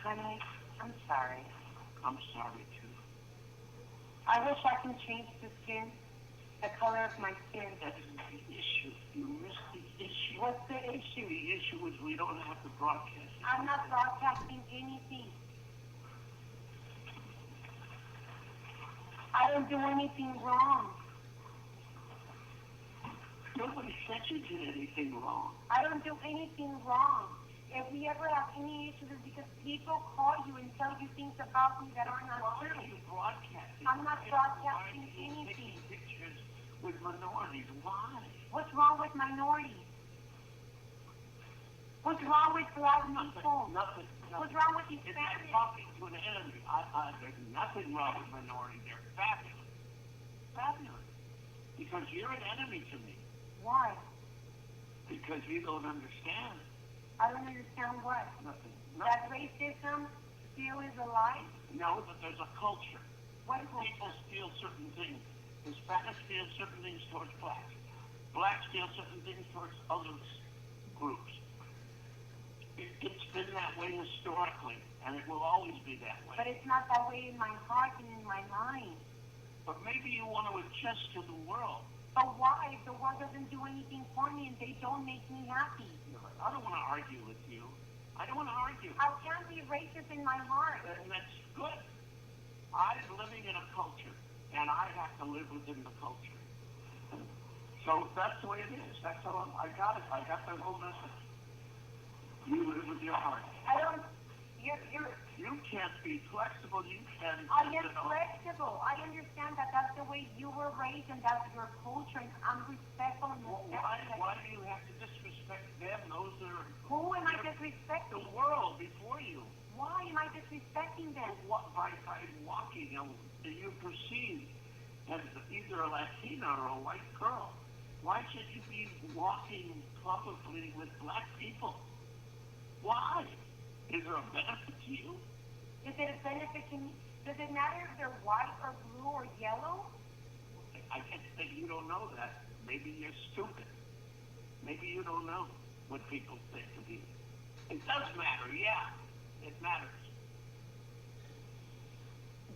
Honey, I'm sorry. I'm sorry too. I wish I can change the color of my skin. That isn't the issue. You missed the issue. What's the issue? The issue is we don't have to broadcast it. I'm not broadcasting anything. I don't do anything wrong. Nobody said you did anything wrong. I don't do anything wrong. If we ever have any issues, it's because people call you and tell you things about me that are not Why true. are you broadcasting? I'm not broadcasting Why are you anything. taking pictures with minorities? Why? What's wrong with minorities? What's wrong with black people? Nothing. What's wrong with It's like Hispanics? talking to an enemy. There's nothing wrong with minorities. They're fabulous. Fabulous. Because you're an enemy to me. Why? Because you don't understand. I don't understand what. Nothing. That racism still is alive? No, but there's a culture. What is People it? steal certain things. Hispanics steal certain things towards blacks. Blacks steal certain things towards other groups. It's been that way historically, and it will always be that way. But it's not that way in my heart and in my mind. But maybe you want to adjust to the world. But why? If the world doesn't do anything for me and they don't make me happy. I don't want to argue with you. I don't want to argue. I can't be racist in my heart. And that's good. I'm living in a culture, and I have to live within the culture. So that's the way it is. That's how I got it. I got the whole message. You live with your heart. I don't. You can't be flexible. You can. I am flexible. I understand that that's the way you were raised and that's your culture, and I'm respectful and respectful. Why do you have to disrespect them? Those are. Who am I the disrespecting? world before you. Why am I disrespecting them? By walking, you perceive as either a Latina or a white girl. Why should you be walking publicly with black people? Why? Is there a benefit to you? Is it a benefit to me? Does it matter if they're white or blue or yellow? I guess that you don't know that. Maybe you're stupid. Maybe you don't know what people think of you. It does matter, yeah. It matters.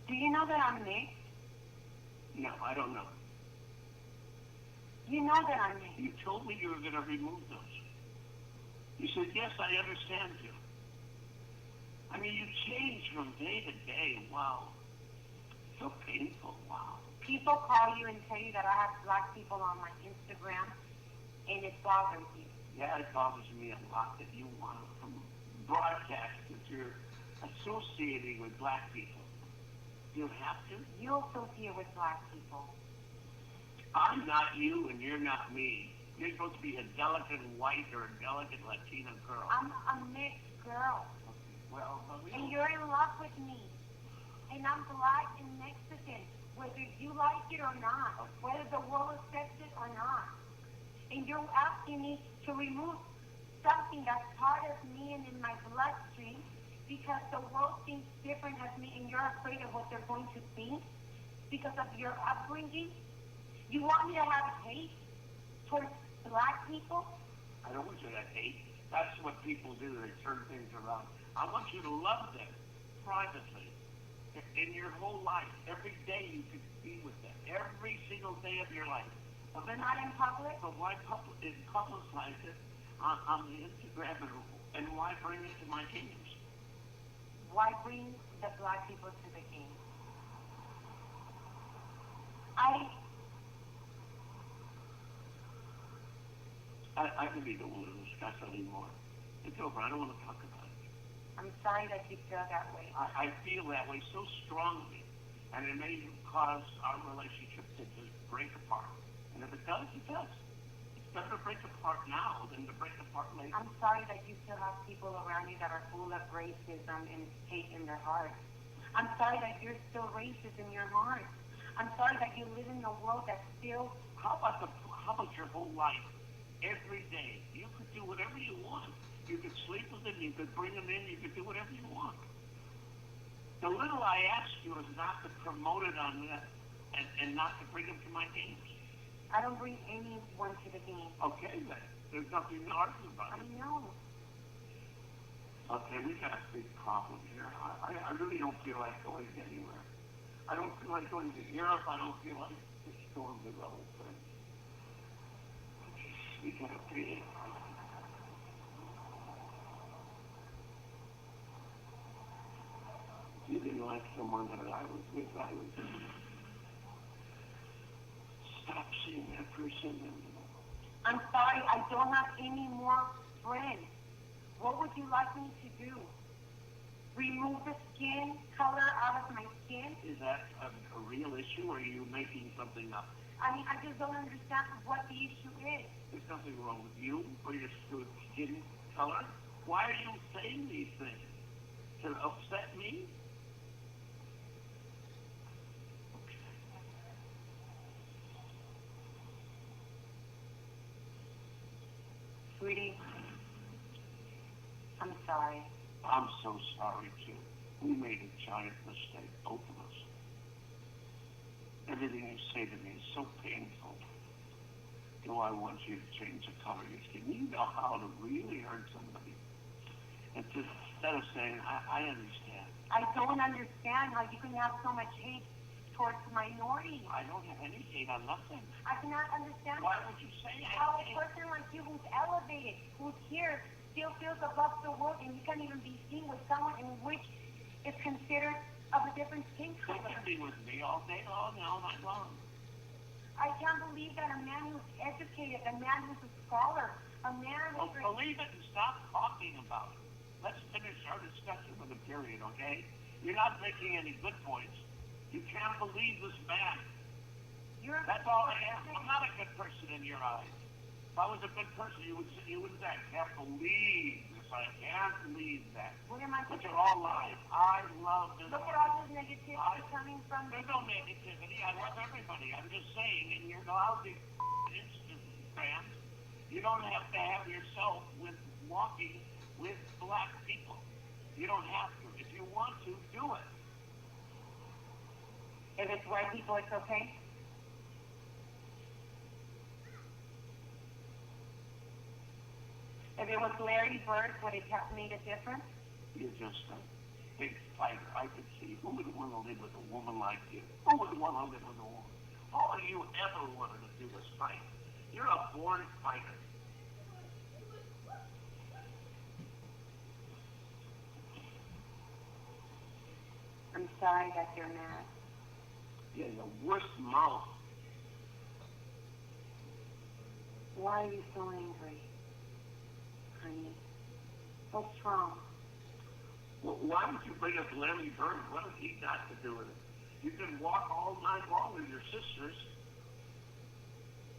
Do you know that I'm mixed? No, I don't know. You know that I'm mixed. You told me you were going to remove those. You said, yes, I understand you. I mean, you change from day to day. Wow. So painful. Wow. People call you and tell you that I have black people on my Instagram, and it bothers you. Yeah, it bothers me a lot that you want to broadcast that you're associating with black people. You have to. You associate with black people. I'm not you and you're not me. You're supposed to be a delicate white or a delicate Latina girl. I'm a mixed girl. Well, and you're in love with me. And I'm black and Mexican, whether you like it or not, whether the world accepts it or not. And you're asking me to remove something that's part of me and in my bloodstream because the world thinks different of me and you're afraid of what they're going to think because of your upbringing. You want me to have hate towards black people? I don't want you to hate. That's what people do. They turn things around. I want you to love them privately in your whole life. Every day you could be with them. Every single day of your life. But not in public? But why publicize it on the Instagram and why bring it to my games? Why bring the black people to the game? I really don't want to discuss anymore. It's over. I don't want to talk about it. I'm sorry that you feel that way. I feel that way so strongly, and it may cause our relationship to just break apart. And if it does, it does. It's better to break apart now than to break apart later. I'm sorry that you still have people around you that are full of racism and hate in their hearts. I'm sorry that you're still racist in your heart. I'm sorry that you live in a world that's still... How about your whole life? Every day, you could do whatever you want. You could sleep with them, you could bring them in, you could do whatever you want. The little I ask you is not to promote it on that and not to bring them to my games. I don't bring anyone to the game. Okay, then. There's nothing to argue about. I know. Okay, we got a big problem here. I really don't feel like going anywhere. I don't feel like going to Europe. I don't feel like just going to the whole thing. We gotta pay. If you didn't like someone that I was with, I would stop seeing that person. I'm sorry, I don't have any more friends. What would you like me to do? Remove the skin color out of my skin? Is that a real issue, or are you making something up? I mean, I just don't understand what the issue is. There's nothing wrong with you or your skin color. Why are you saying these things? To upset me? Sweetie, I'm sorry. I'm so sorry, too. We made a giant mistake, both of us. Everything you say to me is so painful. Do I want you to change the color of your skin? You know how to really hurt somebody. And just, instead of saying, I understand. I don't understand how you can have so much hate towards minorities. I don't have any hate on nothing. I cannot understand Why would you say that? how a person like you who's elevated, who's here, still feels above the world, and you can't even be seen with someone in which is considered of a different skin You color. can be with me all day long, all night long. I can't believe that a man who's educated, a man who's a scholar, a man Well, who's... believe it and stop talking about it. Let's finish our discussion with a period, okay? You're not making any good points. You can't believe this man. That's all I am. I'm not a good person in your eyes. If I was a good person, you would say, I can't believe this. I can't believe that. What am I Which are all lies. I love this. Look at all this negativity coming from... There's no negativity. I love everybody. I'm just saying, in your lousy Instagrams, you don't have to have yourself with walking with black people. You don't have to. If you want to, do it. If it's white people, it's okay? If it was Larry Bird, would it have made a difference? You're just a big fighter. I could see who would want to live with a woman like you. Who would want to live with a woman? All you ever wanted to do was fight. You're a born fighter. I'm sorry that you're mad. You're the worst mouth. Why are you so angry, honey? What's wrong? Well, why would you bring up Larry Bird? What has he got to do with it? You can walk all night long with your sisters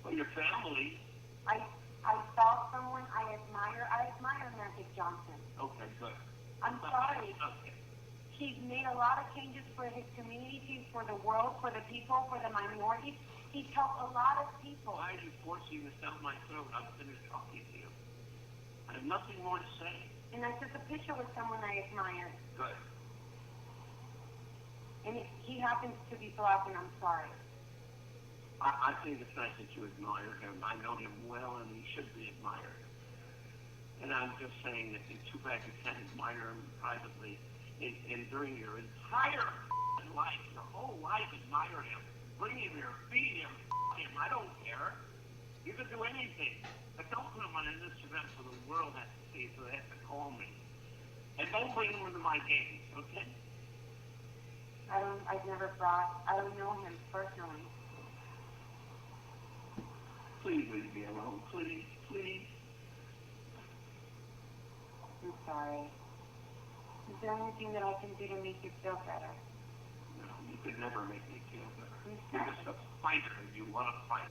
or your family. I saw someone I admire. I admire Magic Johnson. Okay, good. I'm sorry. Okay. He's made a lot of changes for his community, for the world, for the people, for the minorities. He's helped a lot of people. Why are you forcing this down my throat? I'm finished talking to you. I have nothing more to say. And I took a picture with someone I admire. Good. And he happens to be black, and I'm sorry. I think it's nice that you admire him. I know him well, and he should be admired. And I'm just saying that it's too bad you can't admire him privately. And during your entire life, your whole life, admire him. Bring him here, feed him, him. I don't care. You can do anything. But don't put him on this event for the world has to see, so they have to call me. And don't bring him into my games, okay? I don't know him personally. Please leave me alone. Please, please. I'm sorry. Is there anything that I can do to make you feel better? No, you could never make me feel better. I'm You're sorry. just a fighter. You want to fight.